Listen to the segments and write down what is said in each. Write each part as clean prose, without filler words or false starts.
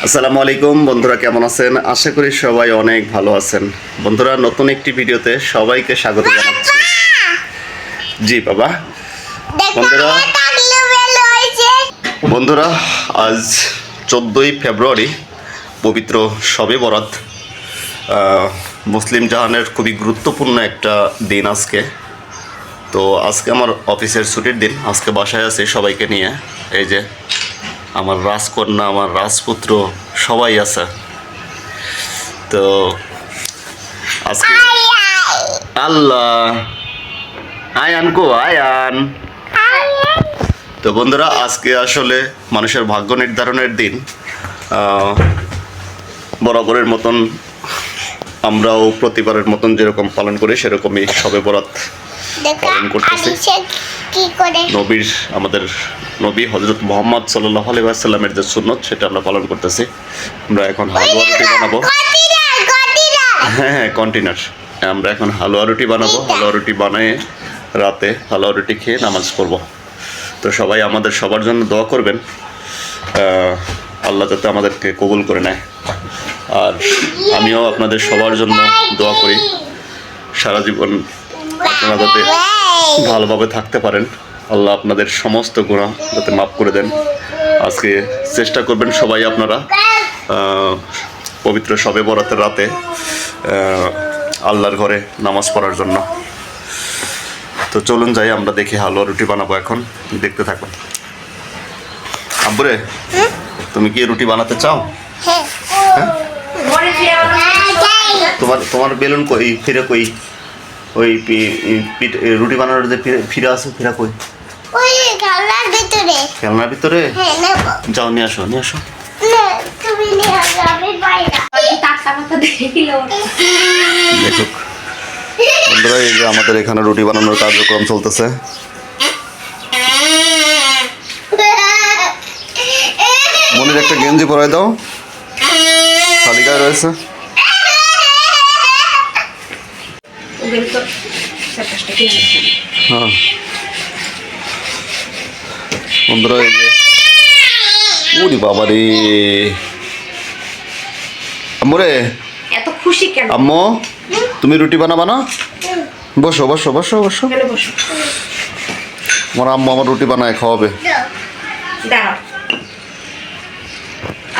আসসালামু আলাইকুম বন্ধুরা, কেমন আছেন? আশা করি সবাই অনেক ভালো আছেন। বন্ধুরা, নতুন একটি ভিডিওতে সবাইকে স্বাগত জানাচ্ছি। জি বাবা। বন্ধুরা বন্ধুরা আজ 14ই ফেব্রুয়ারি, পবিত্র শবে বরাত। মুসলিম জাহানের খুবই গুরুত্বপূর্ণ একটা দিন আজকে। তো আজকে আমার অফিসের ছুটির দিন, আজকে বাসায় আছি সবাইকে নিয়ে। এই যে আমার রাজকন্যা, আমার রাজপুত্র সবাই আছে। তো আজকে আল্লাহ আয়ান কো আয়ান। তো বন্ধুরা, আজকে আসলে মানুষের ভাগ্য নির্ধারণের দিন। বরাবরের মতন আমরাও প্রতিবারের মতন যেরকম পালন করি সেরকমই শবে বরাত পালন করতেছি। নবীর, আমাদের নবী হযরত মুহাম্মদ সাল্লাল্লাহু আলাইহি ওয়াসাল্লামের যে সুন্নত সেটা আমরা পালন করতেছি। আমরা এখন হালুয়া রুটি বানাবো। হ্যাঁ, কন্টেনার। আমরা এখন হালুয়া রুটি বানাবো। হালুয়া রুটি বানিয়ে রাতে হালুয়া রুটি খেয়ে নামাজ পড়ব। তো সবাই আমাদের সবার জন্য দোয়া করবেন, আল্লাহ যাতে আমাদেরকে কবুল করে নেয়। আর আমিও আপনাদের সবার জন্য দোয়া করি, সারা জীবন আপনারা যাতে ভালোভাবে থাকতে পারেন, আল্লাহ আপনাদের সমস্ত গুনাহ যাতে মাফ করে দেন। আজকে চেষ্টা করবেন সবাই আপনারা পবিত্র শবে বরাতের রাতে আল্লাহর ঘরে নামাজ পড়ার জন্য। তো চলুন যাই, আমরা দেখি হালুয়া রুটি বানাবো। এখন দেখতে থাকুন। আব্বুরে, তুমি কি রুটি বানাতে চাও? হ্যাঁ। তোমার বেলুন কই, ফিরে কই? ওই রুটি বানানোর যে ফিরে আছে, ফিরা কই? খেলনার ভিতরে। যাও, নিয়ে আসো, নিয়ে আসো। দেখুক বন্ধুরা, এই যে আমাদের এখানে রুটি বানানোর কার্যক্রম চলতেছে। মনির একটা গেঞ্জি পরাই দাও, খালি গায়ে রয়েছে। হ্যাঁ বন্ধুরা, এই যে ওরে বাবা রে, আম্মুরে এত খুশি কেন? আম্মু, তুমি রুটি বানাবা না? বসো বসো বসো বসো। আমার আম্মু আমার রুটি বানায় খাওয়াবে। দাঁড়াও,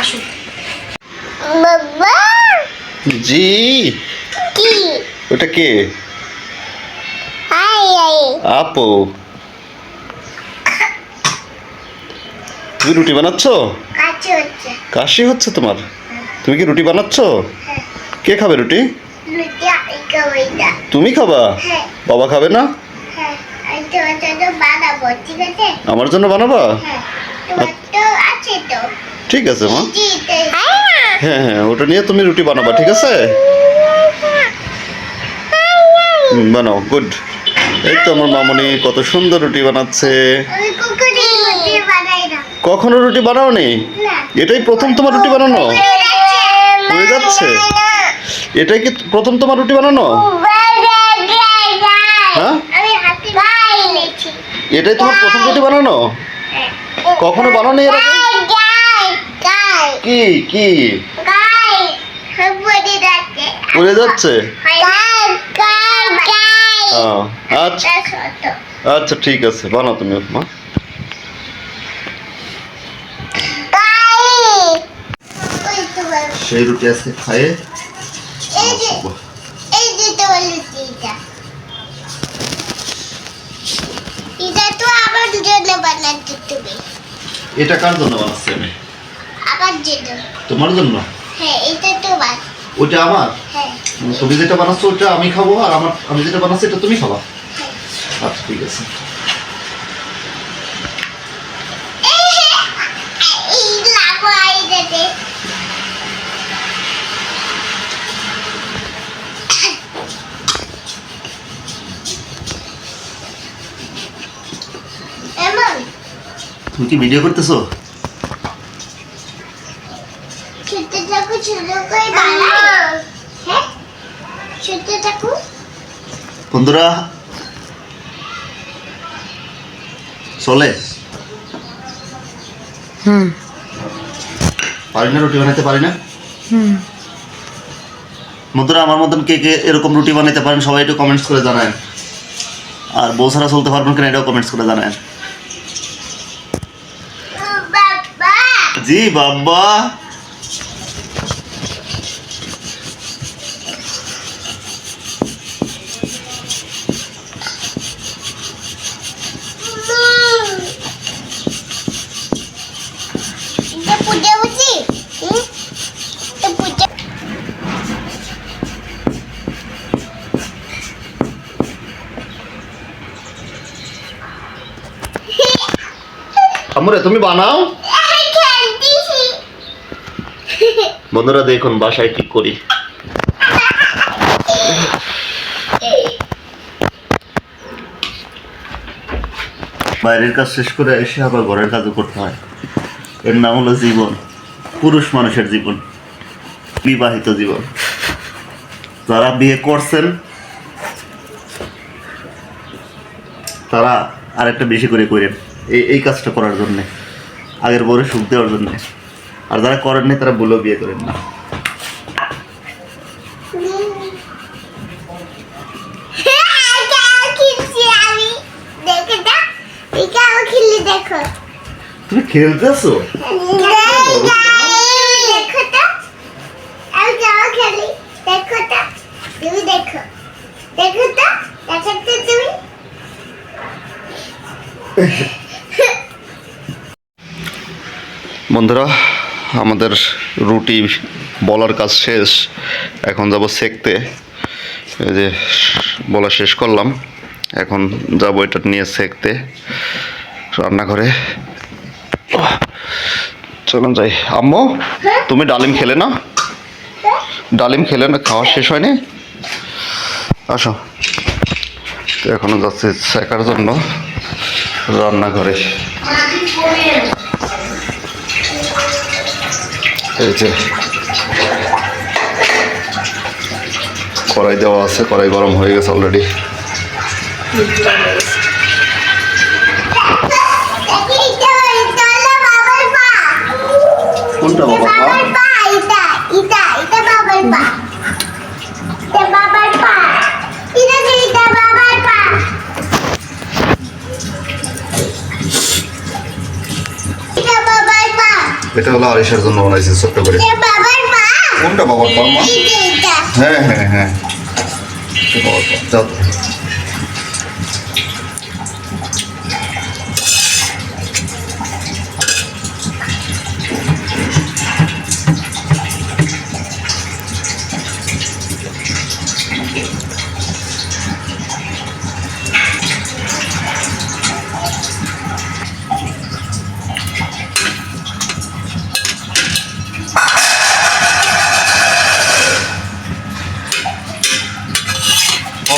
আসো। বাবা জি। কি ওটা কে? আপু, তুমি রুটি বানাচ্ছ? কাশি হচ্ছে তোমার? তুমি কি রুটি বানাচ্ছ? কে খাবে রুটি? তুমি খাবা? বাবা খাবে না? আমার জন্য বানাবা? ঠিক আছে মা। হ্যাঁ হ্যাঁ, ওটা নিয়ে তুমি রুটি বানাবা, ঠিক আছে? বানাও, গুড। এই তো আমার মামনি কত সুন্দর রুটি বানাচ্ছে। কখনো রুটি বানাও নি? এটাই প্রথম তোমার রুটি বানানো? হয়ে যাচ্ছে। এটাই কি প্রথম তোমার রুটি বানানো? হ্যাঁ, এটাই তোমার প্রথম রুটি বানানো? কখনো বানানো এর আগে? কি কি পড়ে যাচ্ছে? আচ্ছা আচ্ছা, ঠিক আছে, বানাও তুমি মা। সেই রুটি আজকে খায়ে এটা কার জন্য বানাচ্ছি আমি? তোমার জন্য? ওইটা আমার? তুমি যেটা বানাচ্ছ ওটা আমি খাবো, আর আমি যেটা বানাচ্ছি এটা তুমি খাবা। আচ্ছা, ঠিক আছে। তুমি কি ভিডিও করতেছো? বন্ধুরা চলে। পারি না, রুটি বানাইতে পারি না। বন্ধুরা, আমার মতন কে কে এরকম রুটি বানাইতে পারেন সবাই একটু কমেন্টস করে জানান। আর বউ ছাড়া চলতে পারবেন কিনা এটাও কমেন্টস করে জানান। বাবা জি বাবা। এটা পূজা বুঝি এটা পূজা আমরে তুমি বানাও। খেলতেছি বন্ধুরা দেখুন বাসায় কি করি। বাইরের কাজ শেষ করে এসে আবার ঘরের কাজও করতে হয়। এর নাম হলো জীবন, পুরুষ মানুষের জীবন, বিবাহিত জীবন। যারা বিয়ে করছেন তারা আরেকটা বেশি করে করেন এই কাজটা করার জন্যে, আগের বউরে সুখ দেওয়ার জন্যে। আর যারা করেননি তারা বলেও বিয়ে করেন না। আমি দেখো তো এটা আমি খেলি দেখো তুমি খেলতেছো? দেখো তো আমি যাও খেলি দেখো তো তুমি দেখো দেখো তো দেখো তো তুমি বন্ধুরা, আমাদের রুটি বলার কাজ শেষ, এখন যাব সেকতে। এই যে বলা শেষ করলাম, এখন যাবো এটা নিয়ে সেকতে রান্নাঘরে। চলুন যাই। আম্মু, তুমি ডালিম খেলে না? ডালিম খেলে না, খাওয়া শেষ হয়নি? আসো। তো এখনো যাচ্ছি সেকার জন্য রান্নাঘরে। এই যে কড়াই দেওয়া আছে, কড়াই গরম হয়ে গেছে অলরেডি। কোনটা বাবা? এটা হলো আরিশার জন্য বানাইছি ছোট্ট করে। কোনটা বাবার পা? মা, হ্যাঁ হ্যাঁ হ্যাঁ, এটা বাবার পা। যাও তো।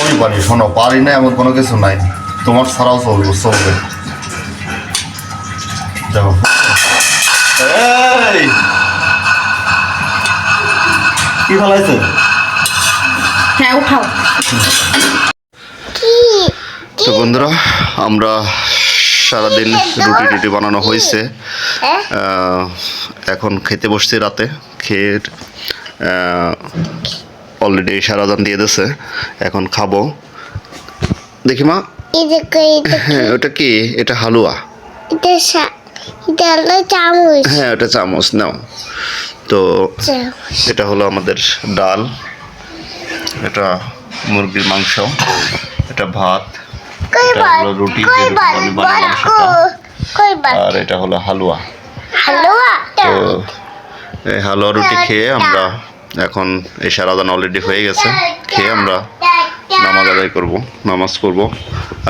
আমি পারি, শোনো, পারি না এমন কোনো কিছু নাই, তোমার ছাড়াও চলবে চলবে। দেখো, এই কি ফেলাইছে? হ্যাঁ উঠাও। তো বন্ধুরা, আমরা সারাদিন রুটি টুটি বানানো হয়েছে, এখন খেতে বসছি রাতে। খেয়ে অলরেডি সারাদান দিয়ে দিয়েছে, এখন খাবো। দেখি মা, হ্যাঁ ওটা কি? এটা হালুয়া। হ্যাঁ ওটা চামচ নাও। তো এটা হলো আমাদের ডাল, এটা মুরগির মাংস, এটা ভাত, এটা হলো রুটি, আর এটা হলো হালুয়া। তো এই হালুয়া রুটি খেয়ে আমরা এখন এই সারাদান অলরেডি হয়ে গেছে, খেয়ে আমরা নামাজ আদায় করব, নামাজ পড়ব।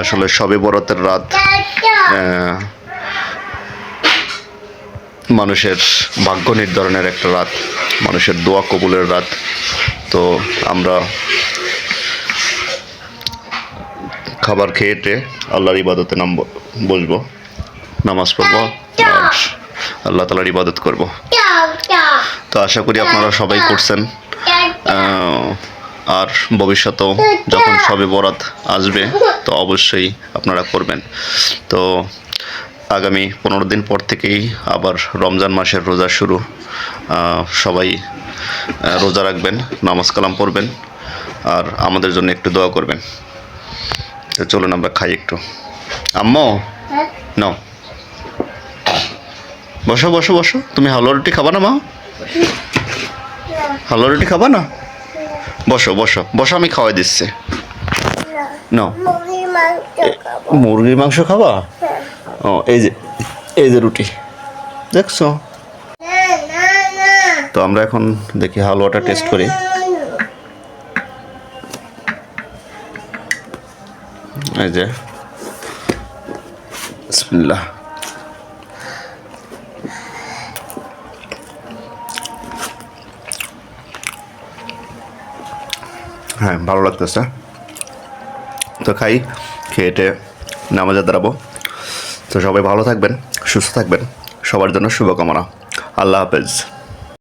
আসলে সবে বরাতের রাত মানুষের ভাগ্য নির্ধারণের একটা রাত, মানুষের দোয়া কবুলের রাত। তো আমরা খাবার খেয়েটে আল্লাহর ইবাদতে বসবো, নামাজ পড়বো, আর আল্লাহ তাআলার ইবাদত করব। তো আশা করি আপনারা সবাই করছেন, আর ভবিষ্যতেও যখন সবে বরাত আসবে তো অবশ্যই আপনারা করবেন। তো আগামী 15 দিন পর থেকেই আবার রমজান মাসের রোজা শুরু। সবাই রোজা রাখবেন, নামাজ কালাম পড়বেন, আর আমাদের জন্য একটু দোয়া করবেন। তো চলুন আমরা খাই একটু। আম্মু হ্যাঁ নাও, বসো বসো বসো। তুমি হালুয়া রুটি খাবা না মা? হালুয়া রুটি খাবা না? বসো বসো বসো, আমি খাওয়াই দিচ্ছি। নাও, মুরগির মাংস খাবো। মুরগির মাংস খাবা? হ্যাঁ। ও এই যে রুটি দেখছো। না না না তো আমরা এখন দেখি হালুয়াটা টেস্ট করি। এই যে বিসমিল্লাহ। হ্যাঁ, ভালো লাগতেছে। তো খাই, খেয়েটে নামাজে দাঁড়াবো। তো সবাই ভালো থাকবেন, সুস্থ থাকবেন, সবার জন্য শুভকামনা। আল্লাহ হাফেজ।